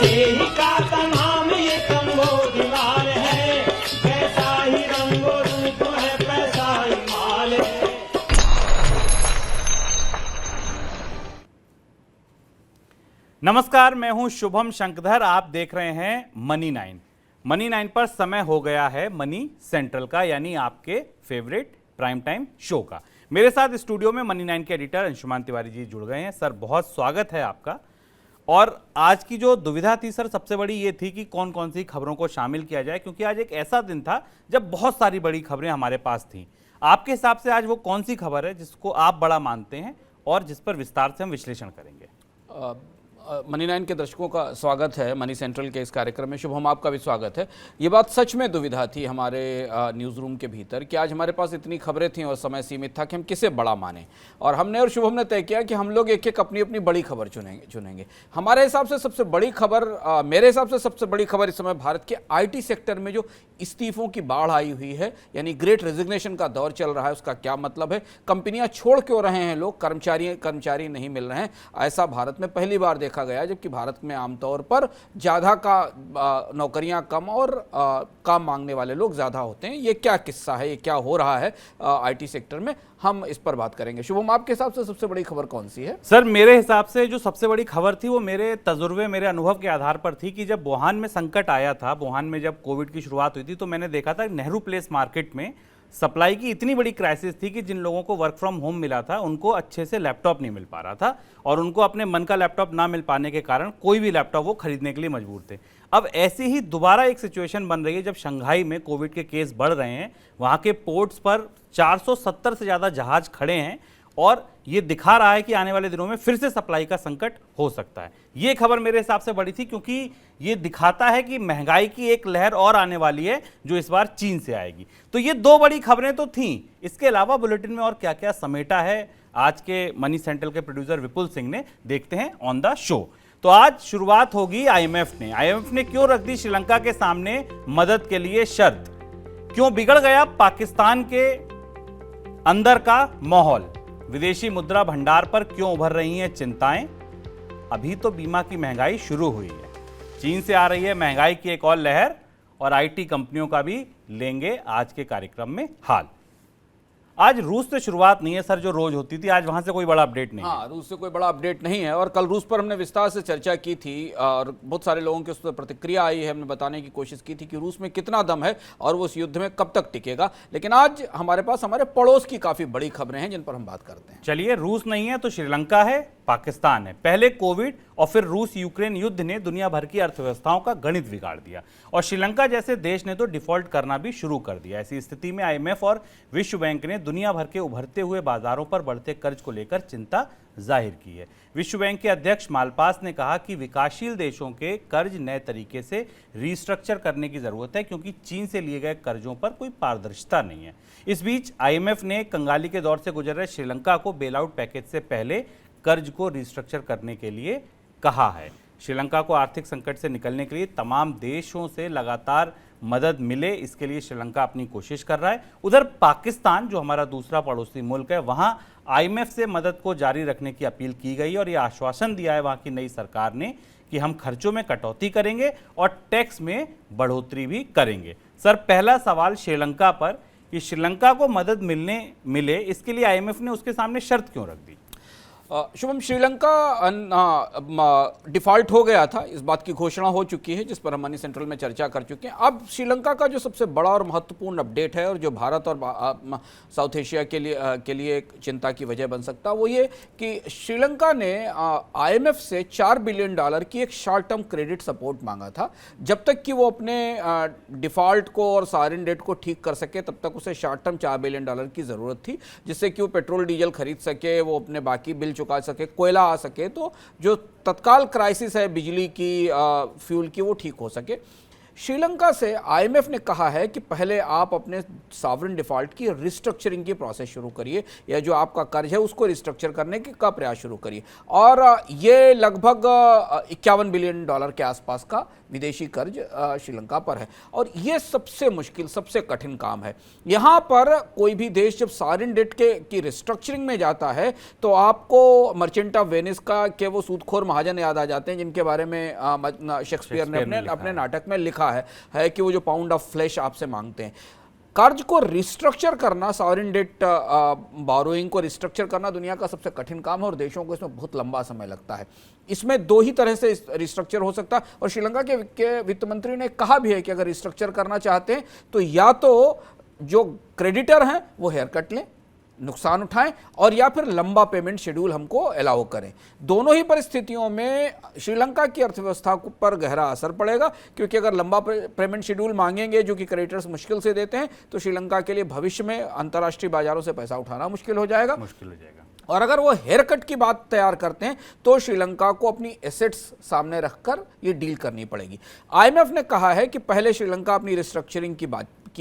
यही का नाम ये कंबोधिलाल है, पैसा ही रंगो रूप है, पैसा ही माल है। नमस्कार, मैं हूं शुभम शंकधर। आप देख रहे हैं मनी 9। मनी 9 पर समय हो गया है मनी सेंट्रल का, यानी आपके फेवरेट प्राइम टाइम शो का। मेरे साथ स्टूडियो में मनी 9 के एडिटर अंशुमान तिवारी जी जुड़ गए हैं। सर, बहुत स्वागत है आपका। और आज की जो दुविधा थी सर, सबसे बड़ी ये थी कि कौन कौन सी खबरों को शामिल किया जाए, क्योंकि आज एक ऐसा दिन था जब बहुत सारी बड़ी खबरें हमारे पास थीं। आपके हिसाब से आज वो कौन सी खबर है जिसको आप बड़ा मानते हैं और जिस पर विस्तार से हम विश्लेषण करेंगे? मनी 9 के दर्शकों का स्वागत है मनी सेंट्रल के इस कार्यक्रम में। शुभम, आपका भी स्वागत है। ये बात सच में दुविधा थी हमारे न्यूज़ रूम के भीतर कि आज हमारे पास इतनी खबरें थीं और समय सीमित था कि हम किसे बड़ा माने। और हमने और शुभम ने तय किया कि हम लोग एक एक अपनी अपनी बड़ी खबर चुनेंगे। हमारे हिसाब से सबसे बड़ी खबर, मेरे हिसाब से सबसे बड़ी खबर इस समय भारत के IT सेक्टर में जो इस्तीफों की बाढ़ आई हुई है, यानी ग्रेट रेजिग्नेशन का दौर चल रहा है। उसका क्या मतलब है? कंपनियां छोड़ क्यों रहे हैं लोग? कर्मचारी नहीं मिल रहे हैं। ऐसा भारत में पहली बार देखा गया, जबकि भारत में आमतौर पर ज़्यादा का नौकरियां कम और काम मांगने वाले लोग ज़्यादा होते हैं। ये क्या किस्सा है? ये क्या हो रहा है IT सेक्टर में? हम इस पर बात करेंगे। शुभम, आपके हिसाब से सबसे बड़ी खबर कौन सी है? सर, मेरे हिसाब से जो सबसे बड़ी खबर थी वो मेरे तजुर्बे, मेरे अनुभव के आधार पर थी कि जब वुहान में संकट आया था, वुहान में जब कोविड की शुरुआत हुई थी, तो मैंने देखा था नेहरू प्लेस मार्केट में सप्लाई की इतनी बड़ी क्राइसिस थी कि जिन लोगों को वर्क फ्रॉम होम मिला था उनको अच्छे से लैपटॉप नहीं मिल पा रहा था, और उनको अपने मन का लैपटॉप ना मिल पाने के कारण कोई भी लैपटॉप वो खरीदने के लिए मजबूर थे। अब ऐसी ही दोबारा एक सिचुएशन बन रही है जब शंघाई में कोविड के केस बढ़ रहे हैं। वहाँ के पोर्ट्स पर 470 से ज़्यादा जहाज खड़े हैं और ये दिखा रहा है कि आने वाले दिनों में फिर से सप्लाई का संकट हो सकता है। ये खबर मेरे हिसाब से बड़ी थी, क्योंकि ये दिखाता है कि महंगाई की एक लहर और आने वाली है जो इस बार चीन से आएगी। तो ये दो बड़ी खबरें तो थीं। इसके अलावा बुलेटिन में और क्या क्या समेटा है आज के मनी सेंट्रल के प्रोड्यूसर विपुल सिंह ने, देखते हैं ऑन द शो। तो आज शुरुआत होगी IMF ने क्यों रख दी श्रीलंका के सामने मदद के लिए शर्त? क्यों बिगड़ गया पाकिस्तान के अंदर का माहौल? विदेशी मुद्रा भंडार पर क्यों उभर रही हैं चिंताएं? अभी तो बीमा की महंगाई शुरू हुई है। चीन से आ रही है महंगाई की एक और लहर, और IT कंपनियों का भी लेंगे आज के कार्यक्रम में हाल। आज रूस से शुरुआत नहीं है सर, जो रोज होती थी। आज वहां से कोई बड़ा अपडेट नहीं है। हाँ, रूस से कोई बड़ा अपडेट नहीं है। और कल रूस पर हमने विस्तार से चर्चा की थी और बहुत सारे लोगों की उस पर प्रतिक्रिया आई है। हमने बताने की कोशिश की थी कि रूस में कितना दम है और वो उस युद्ध में कब तक टिकेगा। लेकिन आज हमारे पास हमारे पड़ोस की काफ़ी बड़ी खबरें हैं जिन पर हम बात करते हैं। चलिए, रूस नहीं है तो श्रीलंका है, पाकिस्तान है। पहले कोविड और फिर रूस यूक्रेन युद्ध ने दुनिया भर की अर्थव्यवस्थाओं का गणित बिगाड़ दिया, और श्रीलंका जैसे देश ने तो डिफॉल्ट करना भी शुरू कर दिया। ऐसी स्थिति में IMF और विश्व बैंक ने दुनिया भर के उभरते हुए बाजारों पर बढ़ते कर्ज को लेकर चिंता जाहिर की है। विश्व बैंक के अध्यक्ष मालपास ने कहा कि विकासशील देशों के कर्ज नए तरीके से रीस्ट्रक्चर करने की जरूरत है, क्योंकि चीन से लिए गए कर्जों पर कोई पारदर्शिता नहीं है। इस बीच IMF ने कंगाली के दौर से गुजर रहे श्रीलंका को बेल आउट पैकेज से पहले कर्ज को रीस्ट्रक्चर करने के लिए कहा है। श्रीलंका को आर्थिक संकट से निकलने के लिए तमाम देशों से लगातार मदद मिले, इसके लिए श्रीलंका अपनी कोशिश कर रहा है। उधर पाकिस्तान, जो हमारा दूसरा पड़ोसी मुल्क है, वहां IMF से मदद को जारी रखने की अपील की गई और यह आश्वासन दिया है वहां की नई सरकार ने कि हम खर्चों में कटौती करेंगे और टैक्स में बढ़ोतरी भी करेंगे। सर, पहला सवाल श्रीलंका पर कि श्रीलंका को मदद मिले, इसके लिए IMF ने उसके सामने शर्त क्यों रख दी? शुभम, श्रीलंका डिफॉल्ट हो गया था, इस बात की घोषणा हो चुकी है, जिस पर हम मनी सेंट्रल में चर्चा कर चुके हैं। अब श्रीलंका का जो सबसे बड़ा और महत्वपूर्ण अपडेट है और जो भारत और साउथ एशिया के लिए एक चिंता की वजह बन सकता है, वो ये कि श्रीलंका ने IMF से $4 बिलियन की एक शॉर्ट टर्म क्रेडिट सपोर्ट मांगा था। जब तक कि वो अपने डिफॉल्ट को और सारिन डेट को ठीक कर सके, तब तक उसे शॉर्ट टर्म $4 बिलियन की ज़रूरत थी, जिससे कि वो पेट्रोल डीजल खरीद सके, वो अपने बाकी बिल चुका सके, कोयला आ सके, तो जो तत्काल क्राइसिस है बिजली की, फ्यूल की, वो ठीक हो सके। श्रीलंका से आईएमएफ ने कहा है कि पहले आप अपने सॉवरेन डिफॉल्ट की रिस्ट्रक्चरिंग की प्रोसेस शुरू करिए, या जो आपका कर्ज है उसको रिस्ट्रक्चर करने का प्रयास शुरू करिए। और ये लगभग 51 बिलियन डॉलर के आसपास का विदेशी कर्ज श्रीलंका पर है, और ये सबसे मुश्किल, सबसे कठिन काम है। यहाँ पर कोई भी देश जब सॉवरेन डेट की रिस्ट्रक्चरिंग में जाता है तो आपको मर्चेंट ऑफ वेनिस के वो सूदखोर महाजन याद आ जाते हैं, जिनके बारे में शेक्सपियर ने अपने नाटक में लिखा है कि वो जो पाउंड ऑफ फ्लेश आपसे मांगते हैं। कर्ज को रिस्ट्रक्चर करना, सॉवरेन डेट बोरोइंग को रिस्ट्रक्चर करना दुनिया का सबसे कठिन काम है, और देशों को इसमें बहुत लंबा समय लगता है। इसमें दो ही तरह से रिस्ट्रक्चर हो सकता है, और श्रीलंका के वित्त मंत्री ने कहा भी है कि अगर रिस्ट्रक्चर करना चाहते हैं तो या तो जो क्रेडिटर हैं वो हेयर कट लें, नुकसान उठाएं, और या फिर लंबा पेमेंट शेड्यूल हमको अलाउ करें। दोनों ही परिस्थितियों में श्रीलंका की अर्थव्यवस्था पर गहरा असर पड़ेगा, क्योंकि अगर लंबा पेमेंट शेड्यूल मांगेंगे जो कि क्रेडिटर्स मुश्किल से देते हैं, तो श्रीलंका के लिए भविष्य में अंतर्राष्ट्रीय बाजारों से पैसा उठाना मुश्किल हो जाएगा। और अगर वो हेयर कट की बात तैयार करते हैं तो श्रीलंका को अपनी एसेट्स सामने रखकर ये डील करनी पड़ेगी। आईएमएफ ने कहा है कि पहले श्रीलंका अपनी रिस्ट्रक्चरिंग की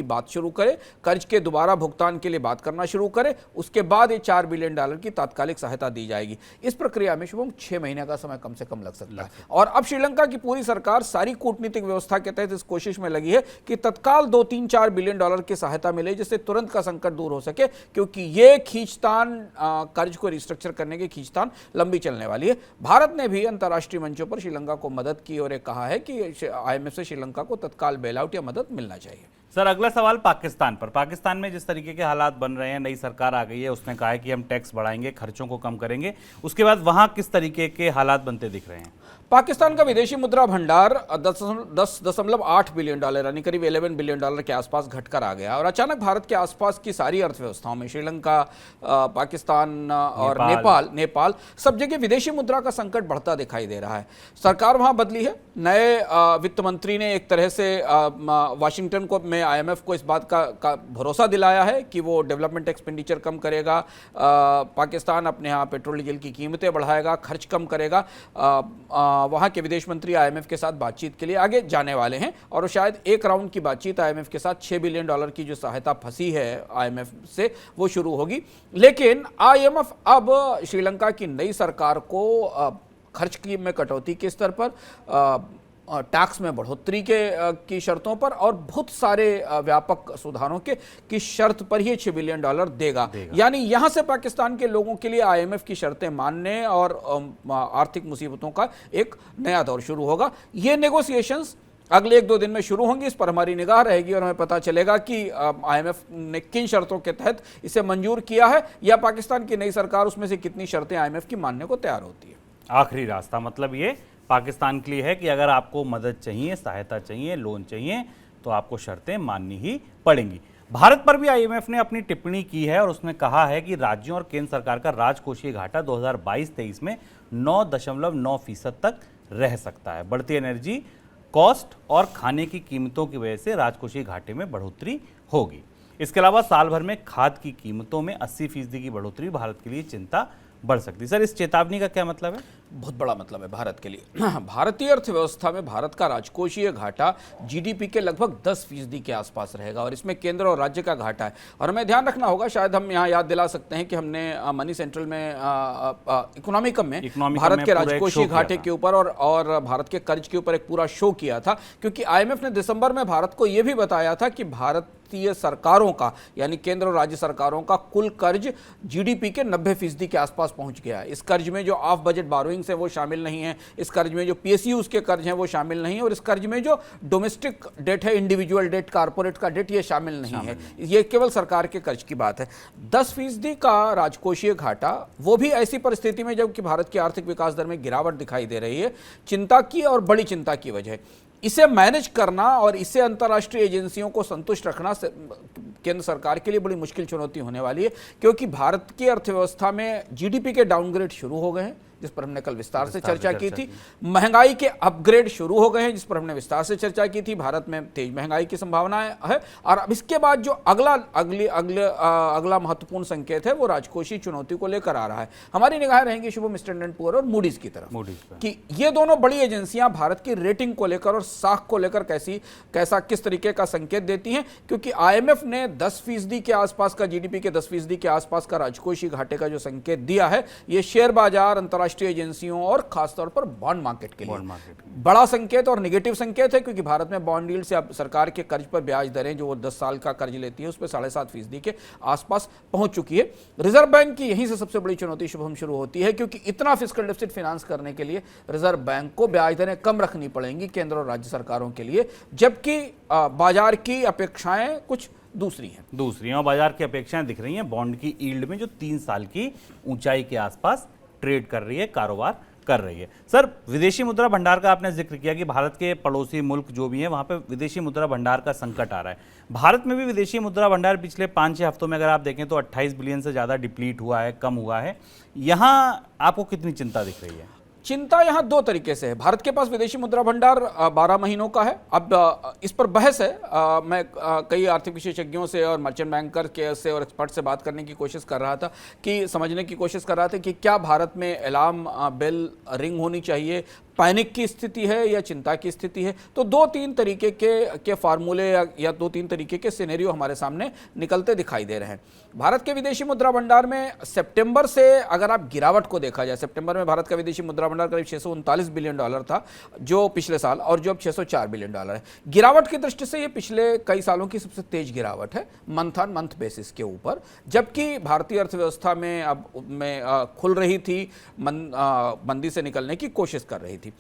बात शुरू करे, कर्ज के दोबारा भुगतान के लिए बात करना शुरू करे, उसके बाद ये 4 बिलियन डॉलर की तात्कालिक सहायता दी जाएगी। इस प्रक्रिया में शुभम 6 महीने का समय कम से कम लग सकता है। और अब श्रीलंका की पूरी सरकार सारी कूटनीतिक व्यवस्था के तहत इस कोशिश में लगी है कि तत्काल 2-3-4 बिलियन डॉलर की सहायता मिले, जिससे तुरंत का संकट दूर हो सके, क्योंकि ये खींचतान, कर्ज को रिस्ट्रक्चर करने की खींचतान लंबी चलने वाली है। भारत ने भी अंतर्राष्ट्रीय मंचों पर श्रीलंका को मदद की और कहा है कि आईएमएफ से श्रीलंका को तत्काल बेल आउट या मदद मिलना चाहिए। सर, अगला सवाल पाकिस्तान पर। पाकिस्तान में जिस तरीके के हालात बन रहे हैं, नई सरकार आ गई है, उसने कहा है कि हम टैक्स बढ़ाएंगे, खर्चों को कम करेंगे, उसके बाद वहां किस तरीके के हालात बनते दिख रहे हैं? पाकिस्तान का विदेशी मुद्रा भंडार 10.8 बिलियन डॉलर यानी करीब 11 बिलियन डॉलर के आसपास घटकर आ गया, और अचानक भारत के आसपास की सारी अर्थव्यवस्थाओं में, श्रीलंका, पाकिस्तान और नेपाल सब जगह विदेशी मुद्रा का संकट बढ़ता दिखाई दे रहा है। सरकार वहां बदली है, नए वित्त मंत्री ने एक तरह से वाशिंगटन को में आईएमएफ को इस बात का भरोसा दिलाया है कि वो डेवलपमेंट एक्सपेंडिचर कम करेगा, पाकिस्तान अपने यहाँ पेट्रोल डीजल की कीमतें बढ़ाएगा, खर्च कम करेगा। वहाँ के विदेश मंत्री आईएमएफ के साथ बातचीत के लिए आगे जाने वाले हैं, और शायद एक राउंड की बातचीत आईएमएफ के साथ 6 बिलियन डॉलर की जो सहायता फंसी है आईएमएफ से, वो शुरू होगी। लेकिन आईएमएफ अब श्रीलंका की नई सरकार को खर्च की में कटौती के स्तर पर, टैक्स में बढ़ोतरी की शर्तों पर और बहुत सारे व्यापक सुधारों की शर्त पर ही 6 बिलियन डॉलर देगा। यानी यहां से पाकिस्तान के लोगों के लिए आईएमएफ की शर्तें मानने और आर्थिक मुसीबतों का एक नया दौर शुरू होगा। ये नेगोशिएशंस अगले 1-2 दिन में शुरू होंगी, इस पर हमारी निगाह रहेगी और हमें पता चलेगा कि आईएमएफ ने किन शर्तों के तहत इसे मंजूर किया है, या पाकिस्तान की नई सरकार उसमें से कितनी शर्तें आईएमएफ की मानने को तैयार होती है। आखिरी रास्ता मतलब ये पाकिस्तान के लिए है कि अगर आपको मदद चाहिए, सहायता चाहिए, लोन चाहिए, तो आपको शर्तें माननी ही पड़ेंगी। भारत पर भी आईएमएफ ने अपनी टिप्पणी की है और उसने कहा है कि राज्यों और केंद्र सरकार का राजकोषीय घाटा 2022-23 में 9.9% तक रह सकता है। बढ़ती एनर्जी कॉस्ट और खाने की कीमतों की वजह से राजकोषीय घाटे में बढ़ोतरी होगी। इसके अलावा साल भर में खाद की कीमतों में 80% की बढ़ोतरी भारत के लिए चिंता बढ़ सकती है। सर, इस चेतावनी का क्या मतलब है? बहुत बड़ा मतलब है भारत के लिए। भारतीय अर्थव्यवस्था में भारत का राजकोषीय घाटा जीडीपी के लगभग 10% के आसपास रहेगा, और इसमें केंद्र और राज्य का घाटा है। और हमें ध्यान रखना होगा, शायद हम यहाँ याद दिला सकते हैं कि हमने मनी सेंट्रल में इकोनॉमिकम में भारत के राजकोषीय घाटे के ऊपर और भारत के कर्ज के ऊपर एक पूरा शो किया था, क्योंकि आईएमएफ ने दिसंबर में भारत को यह भी बताया था कि भारतीय सरकारों का, यानी केंद्र और राज्य सरकारों का कुल कर्ज जीडीपी के 90% के आसपास पहुंच गया है। इस कर्ज में जो ऑफ बजट बोरोइंग से वो शामिल नहीं है, इस कर्ज में जो पीएसयूज के कर्ज हैं वो शामिल नहीं है, और इस कर्ज में जो डोमेस्टिक डेट है, इंडिविजुअल डेट, कारपोरेट का डेट, ये शामिल नहीं है। ये केवल सरकार के कर्ज की बात है। 10% का राजकोषीय घाटा, वो भी ऐसी परिस्थिति में जबकि भारत की आर्थिक विकास दर में गिरावट दिखाई दे रही है, चिंता की और बड़ी चिंता की वजह। इसे मैनेज करना और इसे अंतर्राष्ट्रीय एजेंसियों को संतुष्ट रखना केंद्र सरकार के लिए बड़ी मुश्किल चुनौती होने वाली है, क्योंकि भारत की अर्थव्यवस्था में जीडीपी के डाउनग्रेड शुरू हो गए हैं, जिस पर हमने कल विस्तार से चर्चा की थी। महंगाई के अपग्रेड शुरू हो गए हैं, जिस पर हमने विस्तार से चर्चा की थी। भारत में तेज महंगाई की संभावना है। और अब इसके बाद जो अगला महत्वपूर्ण संकेत है वो राजकोषीय चुनौती को लेकर आ रहा है। हमारी निगाहें रहेंगी शुभम स्टैंडर्ड पुअर और मूडीज की तरफ कि ये दोनों बड़ी एजेंसियां भारत की रेटिंग को लेकर और साख को लेकर किस तरीके का संकेत देती हैं, क्योंकि आईएमएफ ने 10% के आसपास का, जीडीपी के 10% के आसपास का राजकोषीय घाटे का जो संकेत दिया है, ये शेयर बाजार, अंतर्राष्ट्रीय एजेंसियों और खासतौर पर बॉन्ड मार्केट के लिए बड़ा संकेत और नेगेटिव संकेत है, क्योंकि भारत में बॉन्ड यील्ड से अब सरकार के कर्ज पर ब्याज दरें जो 10 साल का कर्ज लेती है उस पर 7.5% के आसपास पहुंच चुकी है। रिजर्व बैंक की यहीं से सबसे बड़ी चुनौती शुभम शुरू होती है, क्योंकि इतना फिस्कल डेफिसिट फाइनेंस करने के लिए रिजर्व बैंक को ब्याज दरें कम रखनी पड़ेंगी केंद्र और राज्य सरकारों के लिए, जबकि बाजार की अपेक्षाएं कुछ दूसरी हैं और बाजार की अपेक्षाएं दिख रही हैं बॉन्ड की यील्ड में, जो 3 साल की ऊंचाई के आसपास ट्रेड कर रही है, कारोबार कर रही है। सर, विदेशी मुद्रा भंडार का आपने जिक्र किया कि भारत के पड़ोसी मुल्क जो भी हैं वहां पे विदेशी मुद्रा भंडार का संकट आ रहा है। भारत में भी विदेशी मुद्रा भंडार पिछले 5-6 हफ्तों में अगर आप देखें तो 28 बिलियन से ज़्यादा डिप्लीट हुआ है, कम हुआ है। यहाँ आपको कितनी चिंता दिख रही है? चिंता यहां दो तरीके से है। भारत के पास विदेशी मुद्रा भंडार 12 महीनों का है। अब इस पर बहस है। मैं कई आर्थिक विशेषज्ञों से और मर्चेंट बैंकर के से और एक्सपर्ट से बात करने की कोशिश कर रहा था, कि समझने की कोशिश कर रहा था कि क्या भारत में अलार्म बेल रिंग होनी चाहिए, पैनिक की स्थिति है या चिंता की स्थिति है। तो 2-3 तरीके के फार्मूले या 2-3 तरीके के सिनेरियो हमारे सामने निकलते दिखाई दे रहे हैं। भारत के विदेशी मुद्रा भंडार में सितंबर से अगर आप गिरावट को देखा जाए, सितंबर में भारत का विदेशी मुद्रा भंडार करीब $639 बिलियन था जो पिछले साल, और जो अब $604 बिलियन है। गिरावट की दृष्टि से ये पिछले कई सालों की सबसे तेज गिरावट है मंथ ऑन मंथ बेसिस के ऊपर, जबकि भारतीय अर्थव्यवस्था में खुल रही थी, मंदी से निकलने की कोशिश कर रही थी।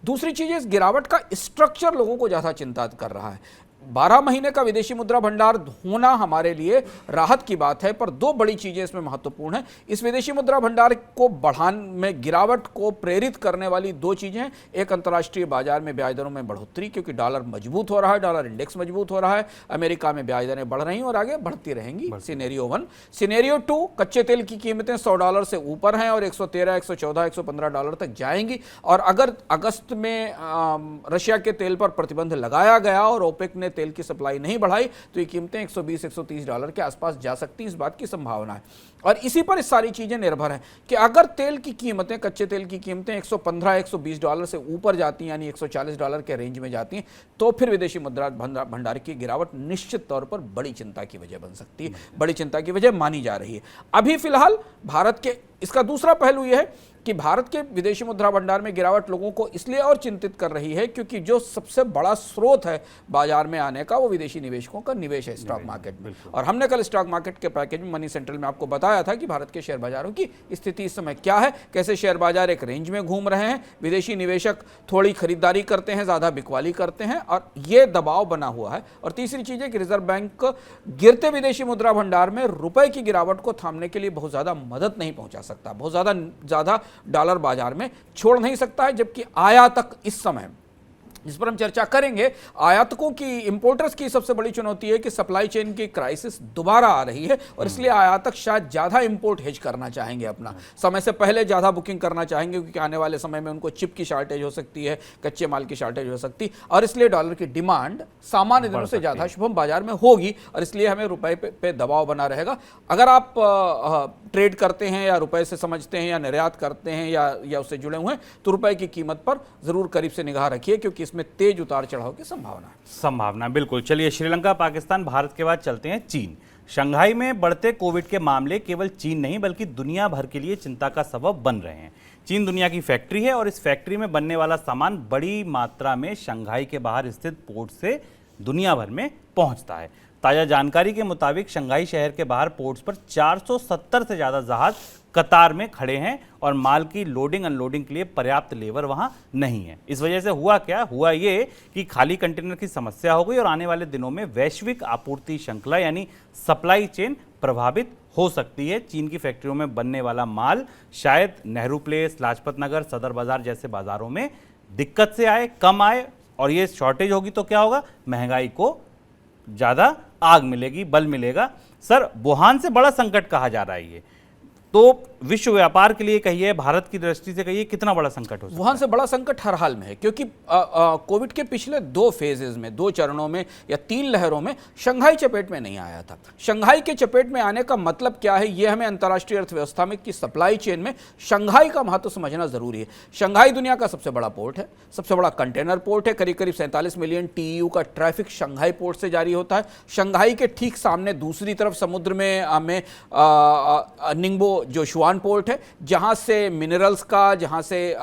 दूसरी चीज, इस गिरावट का स्ट्रक्चर लोगों को ज्यादा चिंता कर रहा है। 12 महीने का विदेशी मुद्रा भंडार होना हमारे लिए राहत की बात है, पर 2 बड़ी चीजें इसमें महत्वपूर्ण है। इस विदेशी मुद्रा भंडार को बढ़ाने में गिरावट को प्रेरित करने वाली 2 चीजें हैं। एक, अंतर्राष्ट्रीय बाजार में ब्याज दरों में बढ़ोतरी, क्योंकि डॉलर मजबूत हो रहा है, डॉलर इंडेक्स मजबूत हो रहा है, अमेरिका में ब्याज दरें बढ़ रही हैं और आगे बढ़ती रहेंगी। सिनेरियो 1। सिनेरियो 2, कच्चे तेल की कीमतें $100 से ऊपर हैं और $113, $114, $115 तक जाएंगी, और अगर अगस्त में रशिया के तेल पर प्रतिबंध लगाया गया और ओपेक ने तेल की सप्लाई नहीं बढ़ाई तो ये कीमतें $120-130 के आसपास जा सकती हैं। इस बात की संभावना है, और इसी पर सारी चीजें निर्भर हैं कि अगर तेल की कीमतें, कच्चे तेल की कीमतें $115-120 से ऊपर जाती हैं, यानी $140 के रेंज में जाती हैं, तो फिर विदेशी मुद्रा भंडार की गिरावट निश्चित तौर पर बड़ी चिंता की वजह बन सकती है, बड़ी चिंता की वजह मानी जा रही है। अभी फिलहाल भारत के इसका दूसरा पहलू यह है कि भारत के विदेशी मुद्रा भंडार में गिरावट लोगों को इसलिए और चिंतित कर रही है क्योंकि जो सबसे बड़ा स्रोत है बाजार में आने का वो विदेशी निवेशकों का निवेश है स्टॉक मार्केट में। और हमने कल स्टॉक मार्केट के पैकेज में मनी सेंट्रल में आपको बताया था कि भारत के शेयर बाजारों की स्थिति इस समय क्या है, कैसे शेयर बाजार एक रेंज में घूम रहे हैं, विदेशी निवेशक थोड़ी खरीदारी करते हैं, ज्यादा बिकवाली करते हैं, और ये दबाव बना हुआ है। और तीसरी चीज है कि रिजर्व बैंक गिरते विदेशी मुद्रा भंडार में रुपए की गिरावट को थामने के लिए बहुत ज्यादा मदद नहीं पहुंचा सकता, बहुत ज्यादा डॉलर बाजार में छोड़ नहीं सकता है, जबकि आयातक इस समय, जिस पर हम चर्चा करेंगे, आयातकों की, इंपोर्टर्स की सबसे बड़ी चुनौती है कि सप्लाई चेन की क्राइसिस दोबारा आ रही है, और इसलिए आयातक शायद ज्यादा इंपोर्ट हेज करना चाहेंगे, अपना समय से पहले ज्यादा बुकिंग करना चाहेंगे, क्योंकि आने वाले समय में उनको चिप की शॉर्टेज हो सकती है, कच्चे माल की शॉर्टेज हो सकती है, और इसलिए डॉलर की डिमांड सामान्य दिनों से ज्यादा शुभम बाजार में होगी, और इसलिए हमें रुपए पे दबाव बना रहेगा। अगर आप ट्रेड करते हैं या रुपए से समझते हैं या निर्यात करते हैं या उससे जुड़े हुए हैं, तो रुपए की कीमत पर जरूर करीब से निगाह रखिए, क्योंकि में तेज उतार चढ़ाव की संभावना है। बिल्कुल। चलिए, श्रीलंका, पाकिस्तान, भारत के बाद चलते हैं चीन। शंघाई में बढ़ते कोविड के मामले केवल चीन नहीं बल्कि दुनिया भर के लिए चिंता का सबब बन रहे हैं। चीन दुनिया की फैक्ट्री है और इस फैक्ट्री में बनने वाला सामान बड़ी मात्रा में शंघाई के बाहर स्थित पोर्ट से दुनिया भर में पहुंचता है। ताजा जानकारी के मुताबिक शंघाई शहर के बाहर पोर्ट्स पर 470 से ज्यादा जहाज कतार में खड़े हैं और माल की लोडिंग अनलोडिंग के लिए पर्याप्त लेबर वहां नहीं है। इस वजह से हुआ ये कि खाली कंटेनर की समस्या हो गई और आने वाले दिनों में वैश्विक आपूर्ति श्रृंखला यानी सप्लाई चेन प्रभावित हो सकती है। चीन की फैक्ट्रियों में बनने वाला माल शायद नेहरू प्लेस, लाजपत नगर, सदर बाजार जैसे बाजारों में दिक्कत से आए, कम आए, और ये शॉर्टेज होगी तो क्या होगा, महंगाई को ज्यादा आग मिलेगी, बल मिलेगा। सर, वुहान से बड़ा संकट कहा जा रहा है ये। तो विश्व व्यापार के लिए कहिए, भारत की दृष्टि से कहिए, कितना बड़ा संकट हो सकता है? वहां से बड़ा संकट हर हाल में है, क्योंकि कोविड के पिछले 2 फेजेस में, 2 चरणों में या 3 लहरों में शंघाई चपेट में नहीं आया था। शंघाई के चपेट में आने का मतलब क्या है, यह हमें अंतर्राष्ट्रीय अर्थव्यवस्था में की सप्लाई चेन में शंघाई का महत्व समझना जरूरी है। शंघाई दुनिया का सबसे बड़ा पोर्ट है, सबसे बड़ा कंटेनर पोर्ट है। करीब करीब 47 मिलियन TEU का ट्रैफिक शंघाई पोर्ट से जारी होता है। शंघाई के ठीक सामने दूसरी तरफ समुद्र में निंगबो जो शुआन पोर्ट है, जहां से मिनरल्स का, जहां से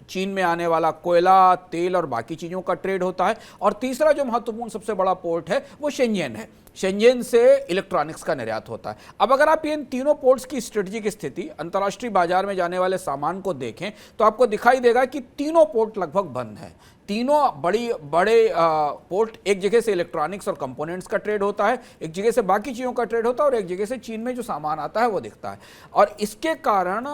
चीन में आने वाला कोयला, तेल और बाकी चीज़ों का ट्रेड होता है। और तीसरा जो महत्वपूर्ण सबसे बड़ा पोर्ट है वो शेंजन है। शेंजन से इलेक्ट्रॉनिक्स का निर्यात होता है। अब अगर आप इन तीनों पोर्ट्स की स्ट्रेटेजिक स्थिति, अंतर्राष्ट्रीय बाजार में जाने वाले सामान को देखें तो आपको दिखाई देगा कि तीनों पोर्ट लगभग बंद हैं। तीनों बड़े पोर्ट, एक जगह से इलेक्ट्रॉनिक्स और कंपोनेंट्स का ट्रेड होता है, एक जगह से बाकी चीज़ों का ट्रेड होता है और एक जगह से चीन में जो सामान आता है वो दिखता है। और इसके कारण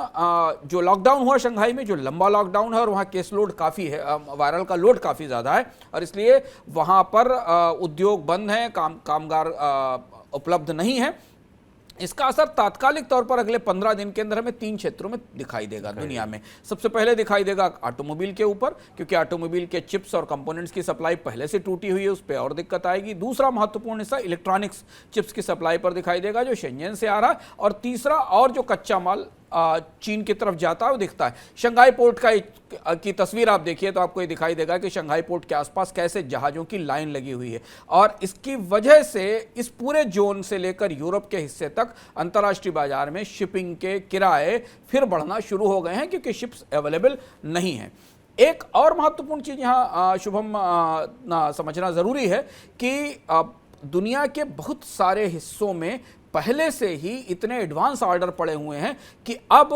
जो लॉकडाउन हुआ शंघाई में, जो लंबा लॉकडाउन है, और वहाँ केस लोड काफ़ी है, वायरल का लोड काफ़ी ज़्यादा है, और इसलिए वहाँ पर उद्योग बंद हैं, कामगार उपलब्ध नहीं है। इसका असर तात्कालिक तौर पर अगले 15 दिन के अंदर हमें 3 क्षेत्रों में दिखाई देगा दुनिया में। सबसे पहले दिखाई देगा ऑटोमोबाइल के ऊपर, क्योंकि ऑटोमोबाइल के चिप्स और कंपोनेंट्स की सप्लाई पहले से टूटी हुई है, उस पर और दिक्कत आएगी। दूसरा महत्वपूर्ण हिस्सा इलेक्ट्रॉनिक्स चिप्स की सप्लाई पर दिखाई देगा, जो शेंजन से आ रहा है। और तीसरा, और जो कच्चा माल चीन की तरफ जाता है वो दिखता है। शंघाई पोर्ट की तस्वीर आप देखिए तो आपको ये दिखाई देगा कि शंघाई पोर्ट के आसपास कैसे जहाज़ों की लाइन लगी हुई है, और इसकी वजह से इस पूरे जोन से लेकर यूरोप के हिस्से तक अंतर्राष्ट्रीय बाजार में शिपिंग के किराए फिर बढ़ना शुरू हो गए हैं, क्योंकि शिप्स अवेलेबल नहीं हैं। एक और महत्वपूर्ण चीज़ यहाँ शुभम समझना ज़रूरी है कि दुनिया के बहुत सारे हिस्सों में पहले से ही इतने एडवांस ऑर्डर पड़े हुए हैं कि अब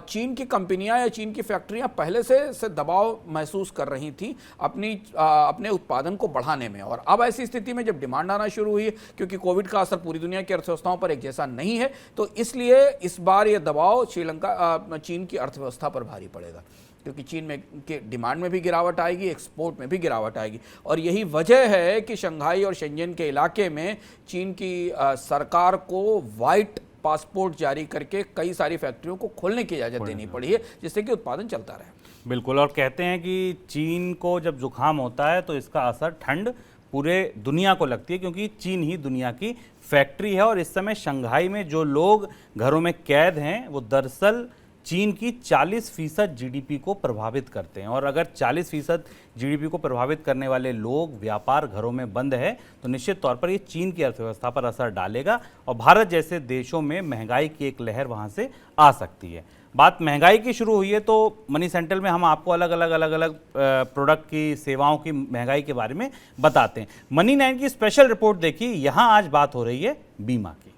चीन की कंपनियां या चीन की फैक्ट्रियां पहले से दबाव महसूस कर रही थी अपने उत्पादन को बढ़ाने में। और अब ऐसी स्थिति में जब डिमांड आना शुरू हुई है, क्योंकि कोविड का असर पूरी दुनिया की अर्थव्यवस्थाओं पर एक जैसा नहीं है, तो इसलिए इस बार ये दबाव चीन की अर्थव्यवस्था पर भारी पड़ेगा, क्योंकि चीन में के डिमांड में भी गिरावट आएगी, एक्सपोर्ट में भी गिरावट आएगी। और यही वजह है कि शंघाई और शेंजन के इलाके में चीन की सरकार को वाइट पासपोर्ट जारी करके कई सारी फैक्ट्रियों को खोलने की इजाज़त देनी पड़ी है, जिससे कि उत्पादन चलता रहे। बिल्कुल। और कहते हैं कि चीन को जब जुकाम होता है तो इसका असर ठंड पूरे दुनिया को लगती है, क्योंकि चीन ही दुनिया की फैक्ट्री है। और इस समय शंघाई में जो लोग घरों में कैद हैं वो दरअसल चीन की 40% GDP को प्रभावित करते हैं। और अगर 40% GDP को प्रभावित करने वाले लोग, व्यापार घरों में बंद है, तो निश्चित तौर पर ये चीन की अर्थव्यवस्था पर असर डालेगा और भारत जैसे देशों में महंगाई की एक लहर वहाँ से आ सकती है। बात महंगाई की शुरू हुई है तो मनी सेंट्रल में हम आपको अलग अलग प्रोडक्ट की, सेवाओं की महंगाई के बारे में बताते हैं। मनी 9 की स्पेशल रिपोर्ट देखिए, यहाँ आज बात हो रही है बीमा की।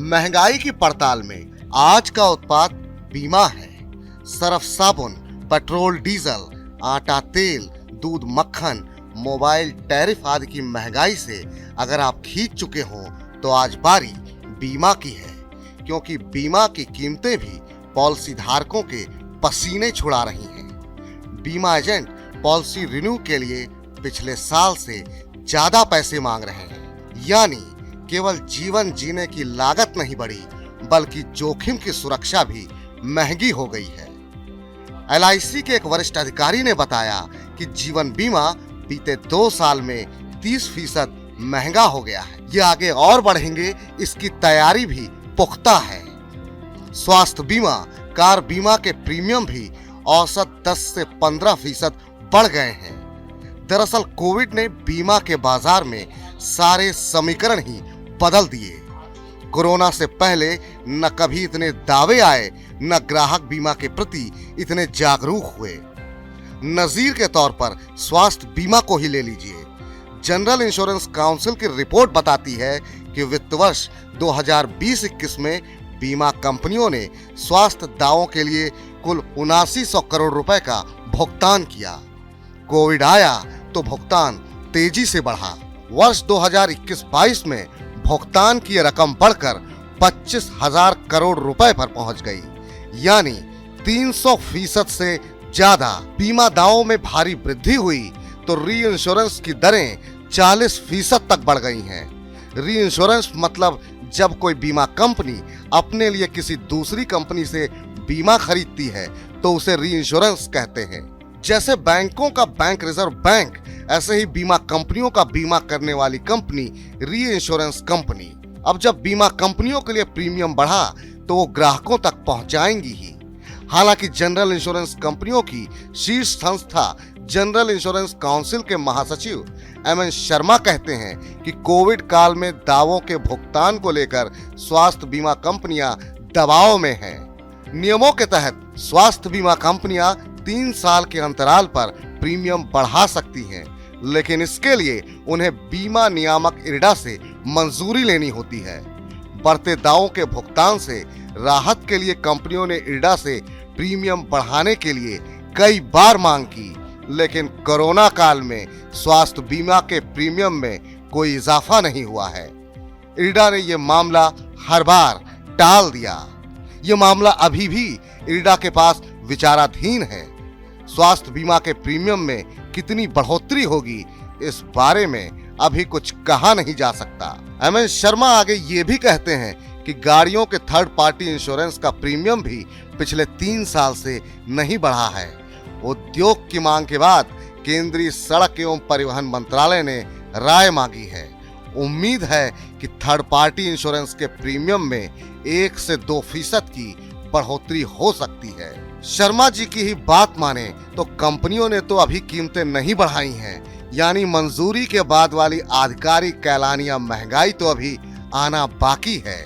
महंगाई की पड़ताल में आज का उत्पाद बीमा है। सर्फ साबुन, पेट्रोल डीजल, आटा तेल, दूध मक्खन, मोबाइल टैरिफ आदि की महंगाई से अगर आप खींच चुके हो तो आज बारी बीमा की है, क्योंकि बीमा की कीमतें भी पॉलिसी धारकों के पसीने छुड़ा रही हैं। बीमा एजेंट पॉलिसी रिन्यू के लिए पिछले साल से ज्यादा पैसे मांग रहे हैं, यानी केवल जीवन जीने की लागत नहीं बढ़ी बल्कि जोखिम की सुरक्षा भी महंगी हो गई है। LIC के एक वरिष्ठ अधिकारी ने बताया कि जीवन बीमा बीते 2 साल में 30% महंगा हो गया है। ये आगे और बढ़ेंगे, इसकी तैयारी भी पुख्ता है। स्वास्थ्य बीमा, कार बीमा के प्रीमियम भी औसत 10 से 15% बढ़ गए हैं। दरअसल कोविड ने बीमा के बाजार में सारे समीकरण ही बदल दिए। कोरोना से पहले न कभी इतने दावे आए, न ग्राहक बीमा के प्रति इतने जागरूक हुए। नजीर के तौर पर स्वास्थ्य बीमा को ही ले लीजिए। जनरल इंश्योरेंस काउंसिल की रिपोर्ट बताती है कि वित्त वर्ष 2020-21 में बीमा कंपनियों ने स्वास्थ्य दावों के लिए कुल 7900 करोड़ रुपए का भुगतान किया। कोविड आया तो भुगतान तेजी से बढ़ा। वर्ष 2021-22 में भुगतान की रकम बढ़कर 25,000 करोड़ रुपए पर पहुंच गई, यानी 300% से ज्यादा। बीमा दावों में भारी वृद्धि हुई तो री इंश्योरेंस की दरें 40% तक बढ़ गई हैं। री इंश्योरेंस मतलब जब कोई बीमा कंपनी अपने लिए किसी दूसरी कंपनी से बीमा खरीदती है तो उसे री इंश्योरेंस कहते हैं। जैसे बैंकों का बैंक रिजर्व बैंक, ऐसे ही बीमा कंपनियों का बीमा करने वाली कंपनी री इंश्योरेंस कंपनी। अब जब बीमा कंपनियों के लिए प्रीमियम बढ़ा तो वो ग्राहकों तक पहुंचाएंगी ही। हालांकि जनरल इंश्योरेंस कंपनियों की शीर्ष संस्था जनरल इंश्योरेंस काउंसिल के महासचिव एमएन शर्मा कहते हैं कि कोविड काल में दावों के भुगतान को लेकर स्वास्थ्य बीमा कंपनियां दबाव में हैं। नियमों के तहत स्वास्थ्य बीमा कंपनियां 3 साल के अंतराल पर प्रीमियम बढ़ा सकती हैं, लेकिन इसके लिए उन्हें बीमा नियामक इरडा से मंजूरी लेनी होती है। बढ़ते दावों के भुगतान से राहत के लिए कंपनियों ने इरडा से प्रीमियम बढ़ाने के लिए कई बार मांग की, लेकिन कोरोना काल में स्वास्थ्य बीमा के प्रीमियम में कोई इजाफा नहीं हुआ है। इरडा ने यह मामला हर बार टाल दिया। यह मामला अभी भी इरडा के पास विचाराधीन है। स्वास्थ्य बीमा के प्रीमियम में कितनी बढ़ोतरी होगी, इस बारे में अभी कुछ कहा नहीं जा सकता। एमएन शर्मा आगे ये भी कहते हैं कि गाड़ियों के थर्ड पार्टी इंश्योरेंस का प्रीमियम भी पिछले 3 साल से नहीं बढ़ा है। उद्योग की मांग के बाद केंद्रीय सड़क एवं परिवहन मंत्रालय ने राय मांगी है। उम्मीद है कि थर्ड पार्टी इंश्योरेंस के प्रीमियम में 1 से 2% की बढ़ोतरी हो सकती है। शर्मा जी की ही बात माने तो कंपनियों ने तो अभी कीमतें नहीं बढ़ाई हैं, यानी मंजूरी के बाद वाली आधिकारिक कैलानिया महंगाई तो अभी आना बाकी है।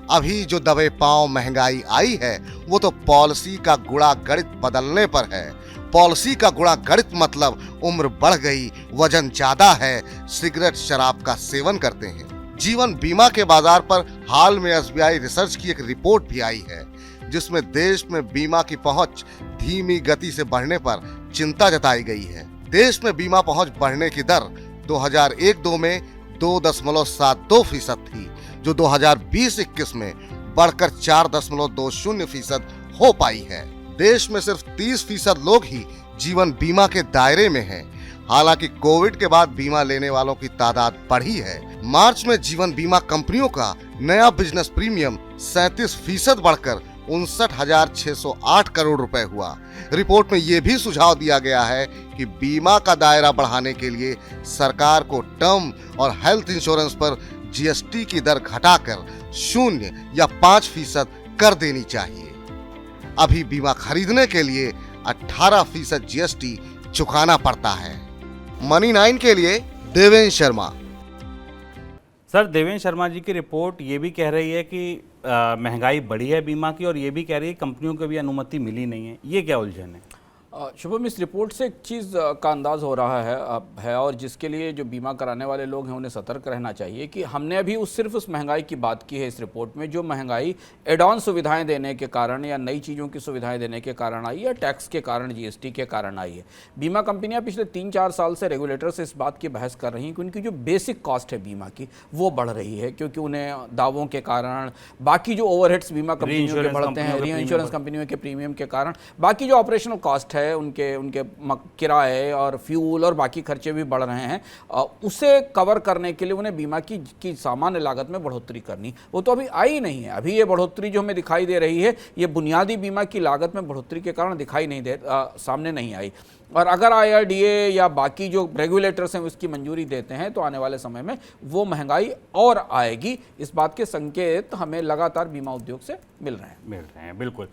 अभी जो दबे पांव महंगाई आई है वो तो पॉलिसी का गुणा गणित बदलने पर है। पॉलिसी का गुणा गणित मतलब उम्र बढ़ गई, वजन ज्यादा है, सिगरेट शराब का सेवन करते हैं। जीवन बीमा के बाजार पर हाल में एसबीआई रिसर्च की एक रिपोर्ट भी आई है, जिसमें देश में बीमा की पहुंच धीमी गति से बढ़ने पर चिंता जताई गई है। देश में बीमा पहुंच बढ़ने की दर 2001-02 में 2.72% थी, जो 2020-21 में बढ़कर 4.20% हो पाई है। देश में सिर्फ 30% लोग ही जीवन बीमा के दायरे में हैं। हालांकि कोविड के बाद बीमा लेने वालों की तादाद बढ़ी है। मार्च में जीवन बीमा कंपनियों का नया बिजनेस प्रीमियम 37% बढ़कर 59,608 करोड़ रुपए हुआ। रिपोर्ट में यह भी सुझाव दिया गया है कि बीमा का दायरा बढ़ाने के लिए सरकार को टर्म और हेल्थ इंश्योरेंस पर जीएसटी की दर घटाकर 0 या 5% कर देनी चाहिए। अभी बीमा खरीदने के लिए 18% जीएसटी चुकाना पड़ता है। मनी 9 के लिए देवेंद्र शर्मा। सर, देवेंद्र शर्मा जी की रिपोर्ट ये भी कह रही है कि महंगाई बढ़ी है बीमा की, और ये भी कह रही है कंपनियों को भी अनुमति मिली नहीं है। ये क्या उलझन है? शुभम, इस रिपोर्ट से एक चीज़ का अंदाज़ हो रहा है और जिसके लिए जो बीमा कराने वाले लोग हैं उन्हें सतर्क रहना चाहिए कि हमने अभी सिर्फ उस महंगाई की बात की है इस रिपोर्ट में, जो महंगाई एड ऑन सुविधाएं देने के कारण या नई चीज़ों की सुविधाएं देने के कारण आई है, टैक्स के कारण, जीएसटी के कारण आई है। बीमा कंपनियां पिछले 3-4 साल से रेगुलेटर से इस बात की बहस कर रही हैं कि उनकी जो बेसिक कॉस्ट है बीमा की वो बढ़ रही है, क्योंकि उन्हें दावों के कारण, बाकी जो ओवरहेड्स बीमा कंपनियों के बढ़ते हैं, री इंश्योरेंस कंपनियों के प्रीमियम के कारण, बाकी जो ऑपरेशनल कॉस्ट है उनके किराए और फ्यूल और बाकी खर्चे भी बढ़ रहे हैं, उसे कवर करने के लिए उन्हें बीमा की सामान्य लागत में बढ़ोतरी करनी, वो तो अभी आई नहीं है। अभी ये बढ़ोतरी जो हमें दिखाई दे रही है ये बुनियादी बीमा की लागत में बढ़ोतरी के कारण दिखाई नहीं दे सामने नहीं आई। और अगर IRDA या बाकी जो रेगुलेटर्स हैं उसकी मंजूरी देते हैं तो आने वाले समय में वो महंगाई और आएगी। इस बात के संकेत हमें लगातार बीमा उद्योग से मिल रहे हैं। बिल्कुल।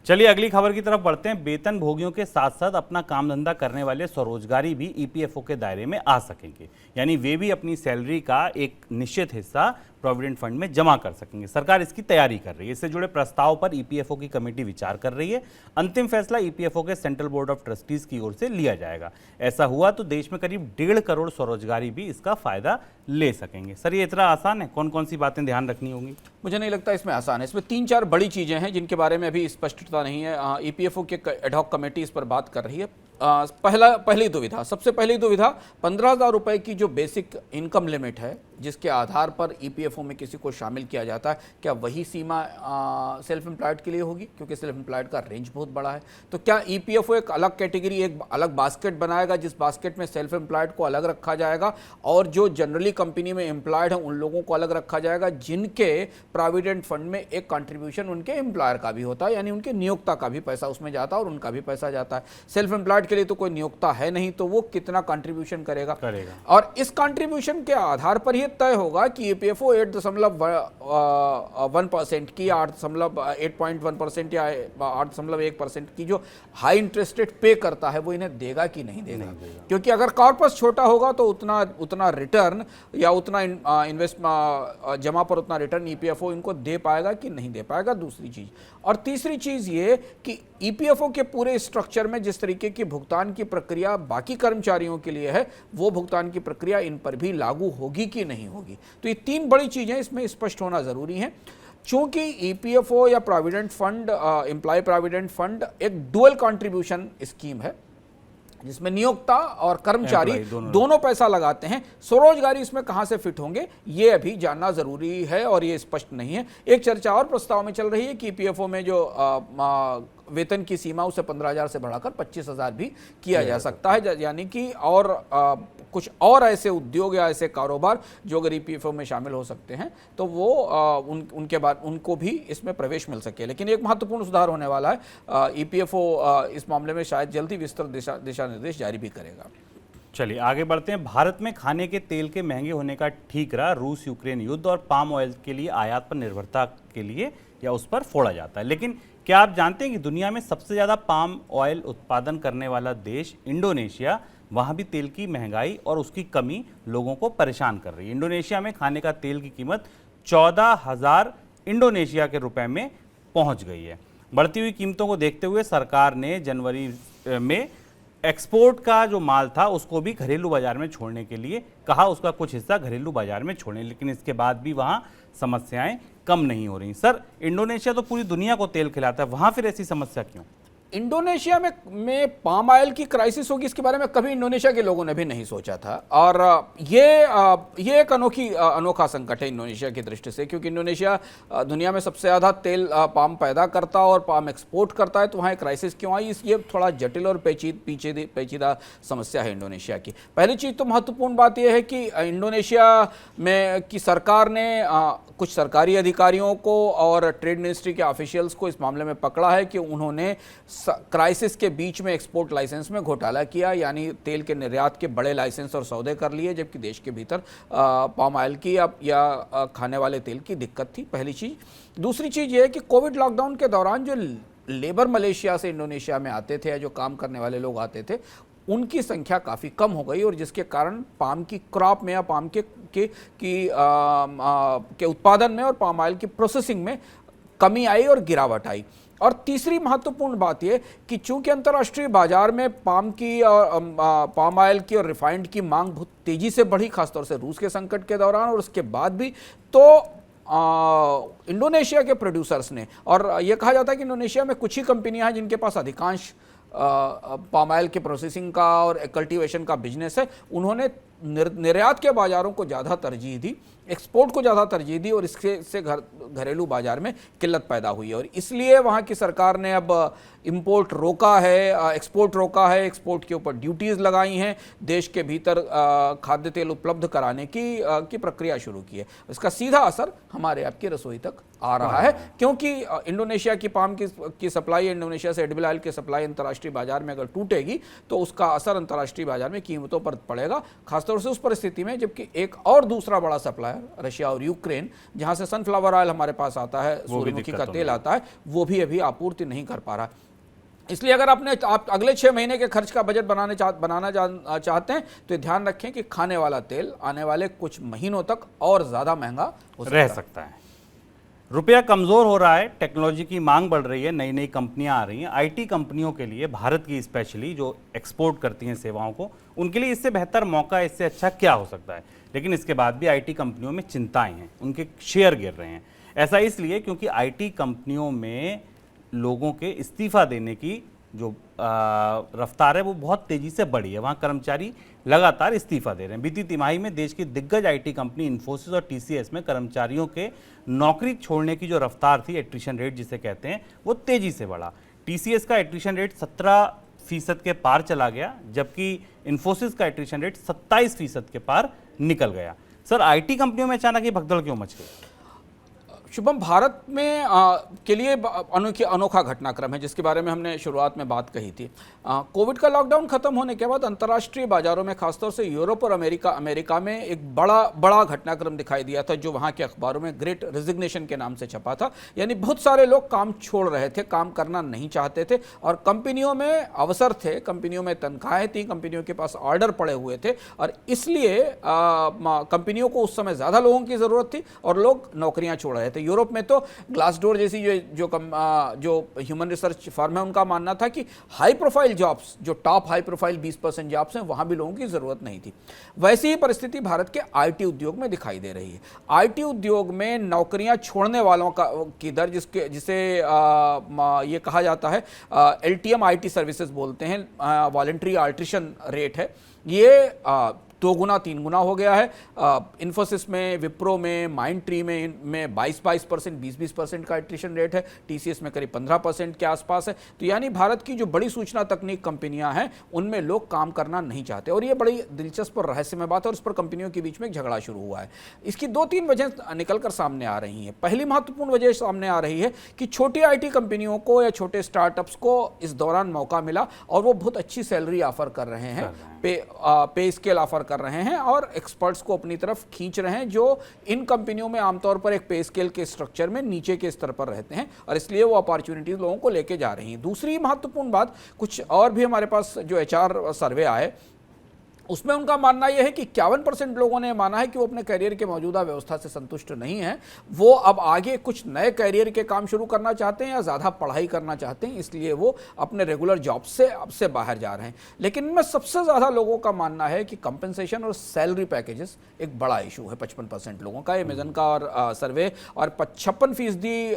चलिए अगली खबर की तरफ बढ़ते हैं। वेतन भोगियों के साथ साथ अपना काम धंधा करने वाले स्वरोजगारी भी EPFO के दायरे में आ सकेंगे, यानी वे भी अपनी सैलरी का एक निश्चित हिस्सा प्रोविडेंट फंड में जमा कर सकेंगे। सरकार इसकी तैयारी कर रही है। इससे जुड़े प्रस्ताव पर EPFO की कमेटी विचार कर रही है। अंतिम फैसला EPFO के सेंट्रल बोर्ड ऑफ ट्रस्टीज की ओर से लिया जाएगा। ऐसा हुआ तो देश में करीब 1.5 करोड़ स्वरोजगारी भी इसका फायदा ले सकेंगे। सर, ये इतना आसान है? कौन कौन सी बातें ध्यान रखनी होंगी? मुझे नहीं लगता इसमें आसान है। इसमें 3-4 बड़ी चीज़ें हैं जिनके बारे में अभी स्पष्टता नहीं है। EPFO की एडहॉक कमेटी इस पर बात कर रही है। पहली दुविधा, सबसे पहली दुविधा 15,000 रुपए की जो बेसिक इनकम लिमिट है जिसके आधार पर ईपीएफओ में किसी को शामिल किया जाता है, क्या वही सीमा सेल्फ एम्प्लॉयड के लिए होगी? क्योंकि सेल्फ एम्प्लॉयड का रेंज बहुत बड़ा है। तो क्या ईपीएफओ एक अलग कैटेगरी, एक अलग बास्केट बनाएगा जिस बास्केट में सेल्फ एम्प्लॉयड को अलग रखा जाएगा और जो जनरली कंपनी में एम्प्लॉयड हैं उन लोगों को अलग रखा जाएगा, जिनके प्रोविडेंट फंड में एक कंट्रीब्यूशन उनके एम्प्लॉयर का भी होता है, यानी उनके नियोक्ता का भी पैसा उसमें जाता है और उनका भी पैसा जाता है। सेल्फ एम्प्लॉयड के लिए तो कोई नियोक्ता है नहीं, तो वो कितना कंट्रीब्यूशन करेगा? और इस कंट्रीब्यूशन के आधार पर ही तय होगा कि ईपीएफओ 8.1% की 8.1% या 8.1% की जो हाई इंटरेस्ट रेट पे करता है वो इन्हें देगा कि नहीं देगा? क्योंकि अगर कॉर्पस छोटा होगा तो उतना रिटर्न या उतना इन्वेस्ट जमा पर उतना रिटर्न ईपीएफओ इनको दे पाएगा कि नहीं दे पाएगा, दूसरी चीज। और तीसरी चीज ये कि ईपीएफओ के पूरे स्ट्रक्चर में जिस तरीके की भुगतान की प्रक्रिया बाकी कर्मचारियों के लिए है, वो भुगतान की प्रक्रिया इन पर भी लागू होगी कि नहीं होगी। तो ये तीन बड़ी चीजें इसमें स्पष्ट होना जरूरी है। चूंकि ईपीएफओ या provident fund, employee provident fund एक डुअल कंट्रीब्यूशन स्कीम है जिसमें नियोक्ता और कर्मचारी दोनों पैसा लगाते हैं, स्वरोजगारी इसमें कहां से फिट होंगे ये अभी जानना जरूरी है और ये स्पष्ट नहीं है। एक चर्चा और प्रस्ताव में चल रही है कि ईपीएफओ में जो वेतन की सीमा उसे 15,000 से बढ़ाकर 25,000 भी किया जा सकता है, यानी कि और कुछ और ऐसे उद्योग या ऐसे कारोबार जो अगर ईपीएफओ में शामिल हो सकते हैं तो वो उनके बाद उनको भी इसमें प्रवेश मिल सके। लेकिन एक महत्वपूर्ण सुधार होने वाला है, ईपीएफओ इस मामले में शायद जल्दी विस्तृत दिशा निर्देश जारी भी करेगा। चलिए आगे बढ़ते हैं। भारत में खाने के तेल के महंगे होने का ठीकरा रूस यूक्रेन युद्ध और पाम ऑयल के लिए आयात पर निर्भरता के लिए या उस पर फोड़ा जाता है। लेकिन क्या आप जानते हैं कि दुनिया में सबसे ज़्यादा पाम ऑयल उत्पादन करने वाला देश इंडोनेशिया, वहाँ भी तेल की महंगाई और उसकी कमी लोगों को परेशान कर रही है। इंडोनेशिया में खाने का तेल की कीमत 14,000 इंडोनेशिया के रुपए में पहुँच गई है। बढ़ती हुई कीमतों को देखते हुए सरकार ने जनवरी में एक्सपोर्ट का जो माल था उसको भी घरेलू बाजार में छोड़ने के लिए कहा, उसका कुछ हिस्सा घरेलू बाजार में छोड़ने, लेकिन इसके बाद भी वहाँ समस्याएं कम नहीं हो रही। सर, इंडोनेशिया तो पूरी दुनिया को तेल खिलाता है, वहाँ फिर ऐसी समस्या क्यों? इंडोनेशिया में पाम ऑयल की क्राइसिस होगी इसके बारे में कभी इंडोनेशिया के लोगों ने भी नहीं सोचा था। और ये एक अनोखा संकट है इंडोनेशिया की दृष्टि से, क्योंकि इंडोनेशिया दुनिया में सबसे ज़्यादा तेल पाम पैदा करता और पाम एक्सपोर्ट करता है, तो वहाँ क्राइसिस क्यों आई? ये थोड़ा जटिल और पेचीदा समस्या है इंडोनेशिया की। पहली चीज़ तो महत्वपूर्ण बात यह है कि इंडोनेशिया में की सरकार ने कुछ सरकारी अधिकारियों को और ट्रेड मिनिस्ट्री के ऑफिशियल्स को इस मामले में पकड़ा है कि उन्होंने क्राइसिस के बीच में एक्सपोर्ट लाइसेंस में घोटाला किया, यानी तेल के निर्यात के बड़े लाइसेंस और सौदे कर लिए, जबकि देश के भीतर पाम ऑयल की या खाने वाले तेल की दिक्कत थी। पहली चीज़। दूसरी चीज़ ये है कि कोविड लॉकडाउन के दौरान जो लेबर मलेशिया से इंडोनेशिया में आते थे या जो काम करने वाले लोग आते थे, उनकी संख्या काफ़ी कम हो गई और जिसके कारण पाम की क्रॉप में या पाम के उत्पादन में और पाम ऑयल की प्रोसेसिंग में कमी आई और गिरावट आई। और तीसरी महत्वपूर्ण बात यह कि चूंकि अंतर्राष्ट्रीय बाजार में पाम ऑयल की और रिफाइंड की मांग बहुत तेजी से बढ़ी, खासतौर से रूस के संकट के दौरान और उसके बाद भी, तो इंडोनेशिया के प्रोड्यूसर्स ने, और यह कहा जाता है कि इंडोनेशिया में कुछ ही कंपनियां हैं जिनके पास अधिकांश पाम ऑयल के प्रोसेसिंग का और कल्टीवेशन का बिजनेस है, उन्होंने निर्यात के बाजारों को ज़्यादा तरजीह दी, एक्सपोर्ट को ज़्यादा तरजीह दी और इससे घरेलू बाजार में किल्लत पैदा हुई है। और इसलिए वहाँ की सरकार ने अब इंपोर्ट रोका है, एक्सपोर्ट रोका है, एक्सपोर्ट के ऊपर ड्यूटीज़ लगाई हैं, देश के भीतर खाद्य तेल उपलब्ध कराने की प्रक्रिया शुरू की है। इसका सीधा असर हमारे आपकी रसोई तक आ रहा है, क्योंकि इंडोनेशिया की पाम की सप्लाई, इंडोनेशिया से एडिबल ऑयल की सप्लाई अंतर्राष्ट्रीय बाजार में अगर टूटेगी तो उसका असर अंतर्राष्ट्रीय बाजार में कीमतों पर पड़ेगा, खासतौर से उस परिस्थिति में जबकि एक और दूसरा बड़ा सप्लायर रशिया और यूक्रेन, जहां से सनफ्लावर ऑयल हमारे पास आता है, सूरजमुखी का तेल आता है, वो भी अभी आपूर्ति नहीं कर पा रहा। इसलिए अगर आप अगले 6 महीने के खर्च का बजट बनाना चाहते हैं तो ध्यान रखें कि खाने वाला तेल आने वाले कुछ महीनों तक और ज़्यादा महंगा रह सकता है। रुपया कमज़ोर हो रहा है, टेक्नोलॉजी की मांग बढ़ रही है, नई नई कंपनियां आ रही हैं। आईटी कंपनियों के लिए, भारत की स्पेशली जो एक्सपोर्ट करती हैं सेवाओं को, उनके लिए इससे बेहतर मौका, इससे अच्छा क्या हो सकता है? लेकिन इसके बाद भी आईटी कंपनियों में चिंताएं हैं, उनके शेयर गिर रहे हैं। ऐसा इसलिए क्योंकि आईटी कंपनियों में लोगों के इस्तीफा देने की जो रफ्तार है वो बहुत तेजी से बढ़ी है। वहाँ कर्मचारी लगातार इस्तीफा दे रहे हैं। बीती तिमाही में देश की दिग्गज आईटी कंपनी इन्फोसिस और टीसीएस में कर्मचारियों के नौकरी छोड़ने की जो रफ्तार थी, एट्रिशन रेट जिसे कहते हैं, वो तेजी से बढ़ा। टीसीएस का एट्रिशन रेट 17% के पार चला गया, जबकि इन्फोसिस का एट्रिशन रेट 27% के पार निकल गया। सर, आईटी कंपनियों में अचानक ये भगदड़ क्यों मच गई? शुभम, भारत में के लिए अनोखा घटनाक्रम है जिसके बारे में हमने शुरुआत में बात कही थी। कोविड का लॉकडाउन खत्म होने के बाद अंतर्राष्ट्रीय बाजारों में, खासतौर से यूरोप और अमेरिका में एक बड़ा घटनाक्रम दिखाई दिया था, जो वहाँ के अखबारों में ग्रेट रेजिग्नेशन के नाम से छपा था। यानी बहुत सारे लोग काम छोड़ रहे थे, काम करना नहीं चाहते थे, और कंपनियों में अवसर थे, कंपनियों में तनख्वाहें थी, कंपनियों के पास ऑर्डर पड़े हुए थे, और इसलिए कंपनियों को उस समय ज़्यादा लोगों की ज़रूरत थी और लोग नौकरियाँ छोड़ रहे थे। यूरोप में तो ग्लासडोर जैसी जो ह्यूमन रिसर्च फर्म है, उनका मानना था कि हाई प्रोफाइल जॉब्स, जो टॉप हाई प्रोफाइल 20% जॉब्स हैं, वहां भी लोगों की जरूरत नहीं थी। वैसी ही परिस्थिति भारत के आईटी उद्योग में दिखाई दे रही है। आईटी उद्योग में नौकरियां छोड़ने वालों की दर, जिसे ये कहा जाता है LTM आईटी सर्विसेज बोलते हैं, वॉलंटरी अल्ट्रेशन रेट है, ये 2 गुना 3 गुना हो गया है। इन्फोसिस में, विप्रो में, माइंड ट्री में 22% 20% का एट्रिशन रेट है। टीसीएस में करीब 15% के आसपास है। तो यानी भारत की जो बड़ी सूचना तकनीक कंपनियां हैं, उनमें लोग काम करना नहीं चाहते, और ये बड़ी दिलचस्प और रहस्यमय बात है, और इस पर कंपनियों के बीच में एक झगड़ा शुरू हुआ है। इसकी 2-3 वजह निकलकर सामने आ रही हैं। पहली महत्वपूर्ण वजह सामने आ रही है कि छोटी आईटी कंपनियों को या छोटे स्टार्टअप्स को इस दौरान मौका मिला, और वो बहुत अच्छी सैलरी ऑफर कर रहे हैं, पे स्केल ऑफर कर रहे हैं, और एक्सपर्ट्स को अपनी तरफ खींच रहे हैं, जो इन कंपनियों में आमतौर पर एक पे स्केल के स्ट्रक्चर में नीचे के स्तर पर रहते हैं, और इसलिए वो अपॉर्चुनिटीज लोगों को लेके जा रही हैं। दूसरी महत्वपूर्ण बात, कुछ और भी हमारे पास जो HR सर्वे आए, उसमें उनका मानना यह है कि 51% लोगों ने माना है कि वो अपने करियर के मौजूदा व्यवस्था से संतुष्ट नहीं है, वो अब आगे कुछ नए करियर के काम शुरू करना चाहते हैं या ज़्यादा पढ़ाई करना चाहते हैं, इसलिए वो अपने रेगुलर जॉब से अब से बाहर जा रहे हैं। लेकिन इनमें सबसे ज़्यादा लोगों का मानना है कि कंपनसेशन और सैलरी पैकेजेस एक बड़ा इशू है। 55% लोगों का, ये मेजन का और सर्वे, और 56%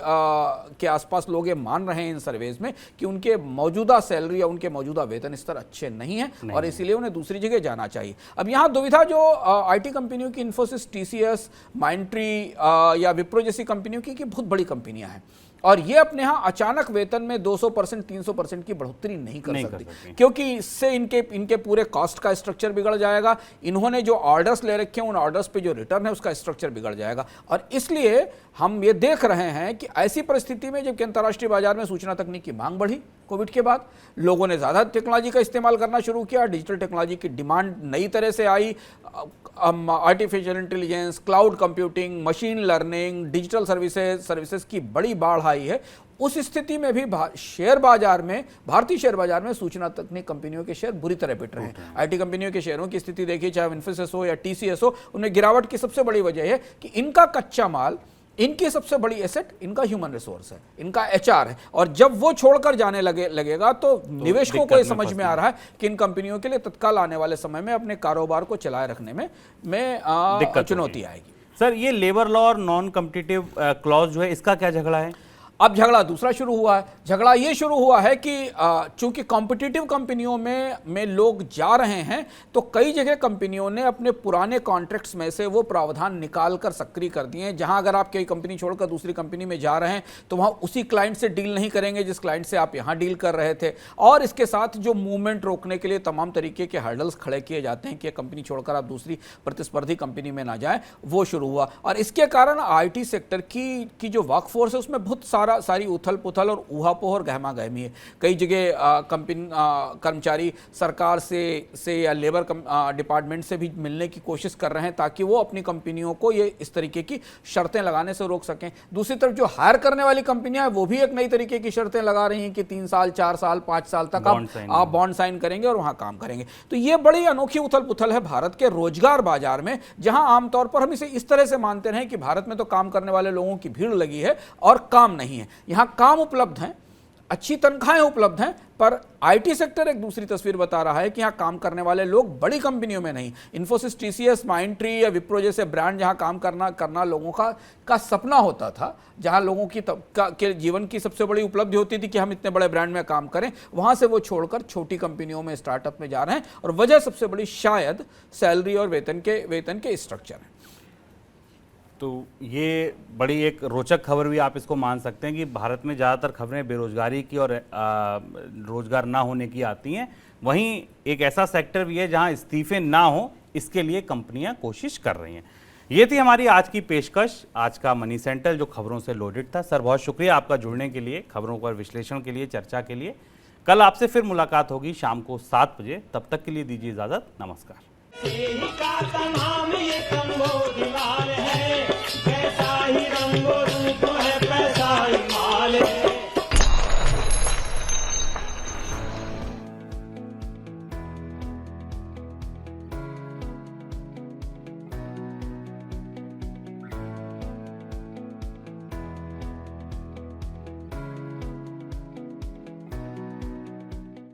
के आसपास लोग ये मान रहे हैं इन सर्वेज में कि उनके मौजूदा सैलरी या उनके मौजूदा वेतन स्तर अच्छे नहीं हैं, और इसीलिए उन्हें दूसरी जगह जाना चाहिए। अब यहां दुविधा जो आईटी कंपनियों की, इन्फोसिस, टीसीएस, माइंडट्री या विप्रो जैसी कंपनियों की बहुत बड़ी कंपनियां हैं, और ये अपने यहाँ अचानक वेतन में 200% 300% की बढ़ोतरी नहीं कर सकती, क्योंकि इससे इनके पूरे कॉस्ट का स्ट्रक्चर बिगड़ जाएगा। इन्होंने जो ऑर्डर्स ले रखे हैं, उन ऑर्डर्स पे जो रिटर्न है उसका स्ट्रक्चर बिगड़ जाएगा, और इसलिए हम ये देख रहे हैं कि ऐसी परिस्थिति में जबकि अंतर्राष्ट्रीय बाजार में सूचना तकनीक की मांग बढ़ी, कोविड के बाद लोगों ने ज़्यादा टेक्नोलॉजी का इस्तेमाल करना शुरू किया, डिजिटल टेक्नोलॉजी की डिमांड नई तरह से आई, artificial intelligence, cloud computing, machine learning, digital services की बड़ी बाढ़ आई है। उस स्थिति में भी शेयर बाजार में, भारतीय शेयर बाजार में सूचना तकनीक कंपनियों के शेयर बुरी तरह पिट रहे हैं। आईटी कंपनियों के शेयरों की स्थिति देखिए, चाहे इन्फोसिस हो या टीसीएस हो, उनमें गिरावट की सबसे बड़ी वजह है कि इनका कच्चा माल, इनकी सबसे बड़ी एसेट इनका ह्यूमन रिसोर्स है, इनका HR है, और जब वो छोड़कर जाने लगेगा तो निवेशकों को ये समझ में आ रहा है कि इन कंपनियों के लिए तत्काल आने वाले समय में अपने कारोबार को चलाए रखने में चुनौती आएगी। सर, ये लेबर लॉ और नॉन कॉम्पिटिटिव क्लॉज जो है, इसका क्या झगड़ा है? अब झगड़ा दूसरा शुरू हुआ है। झगड़ा ये शुरू हुआ है कि चूंकि कॉम्पिटिटिव कंपनियों में लोग जा रहे हैं, तो कई जगह कंपनियों ने अपने पुराने कॉन्ट्रैक्ट्स में से वो प्रावधान निकाल कर सक्रिय कर दिए हैं, जहां अगर आप कोई कंपनी छोड़कर दूसरी कंपनी में जा रहे हैं तो वहां उसी क्लाइंट से डील नहीं करेंगे जिस क्लाइंट से आप यहां डील कर रहे थे, और इसके साथ जो मूवमेंट रोकने के लिए तमाम तरीके के हर्डल्स खड़े किए जाते हैं कि कंपनी छोड़कर आप दूसरी प्रतिस्पर्धी कंपनी में ना जाए, वो शुरू हुआ। और इसके कारण आईटी सेक्टर की जो वर्कफोर्स है उसमें बहुत सारी उथल पुथल और ऊहापोह और गहमा गहमी है। कई जगह कर्मचारी सरकार से या लेबर डिपार्टमेंट से भी मिलने की कोशिश कर रहे हैं ताकि वो अपनी कंपनियों को ये इस तरीके की शर्तें लगाने से रोक सकें। दूसरी तरफ जो हायर करने वाली कंपनियां हैं वो भी एक नई तरीके की शर्तें लगा रही हैं कि 3 साल 4 साल 5 साल तक आप बॉन्ड साइन करेंगे और वहां काम करेंगे। तो ये बड़ी अनोखी उथल पुथल है भारत के रोजगार बाजार में, जहां आमतौर पर हम इसे इस तरह से मानते रहे कि भारत में तो काम करने वाले लोगों की भीड़ लगी है और काम नहीं है। यहां काम उपलब्ध हैं, अच्छी तनख्वाहें उपलब्ध हैं, पर आईटी सेक्टर एक दूसरी तस्वीर बता रहा है कि यहाँ काम करने वाले लोग बड़ी कंपनियों में नहीं, इन्फोसिस, टीसीएस, माइंडट्री या विप्रो जैसे ब्रांड जहाँ काम करना लोगों का सपना होता था, जहाँ लोगों के जीवन की सबसे बड़ी उपलब्धि होती थी कि हम इतने बड़े ब्रांड में काम करें, वहाँ से वो छोड़कर छोटी कंपनियों में, स्टार्टअप में जा रहे हैं। और वजह सबसे बड़ी शायद सैलरी और वेतन के स्ट्रक्चर हैं। तो ये बड़ी एक रोचक खबर भी आप इसको मान सकते हैं कि भारत में ज़्यादातर खबरें बेरोजगारी की और रोजगार ना होने की आती हैं, वहीं एक ऐसा सेक्टर भी है जहां इस्तीफे ना हो, इसके लिए कंपनियां कोशिश कर रही हैं। ये थी हमारी आज की पेशकश, आज का मनी सेंट्रल जो खबरों से लोडेड था। सर बहुत शुक्रिया आपका जुड़ने के लिए, खबरों पर विश्लेषण के लिए, चर्चा के लिए। कल आपसे फिर मुलाकात होगी शाम को 7 बजे, तब तक के लिए दीजिए इजाज़त, नमस्कार। यही का तमाम ये कम्बोज लाल है, कैसा ही रंगो रूप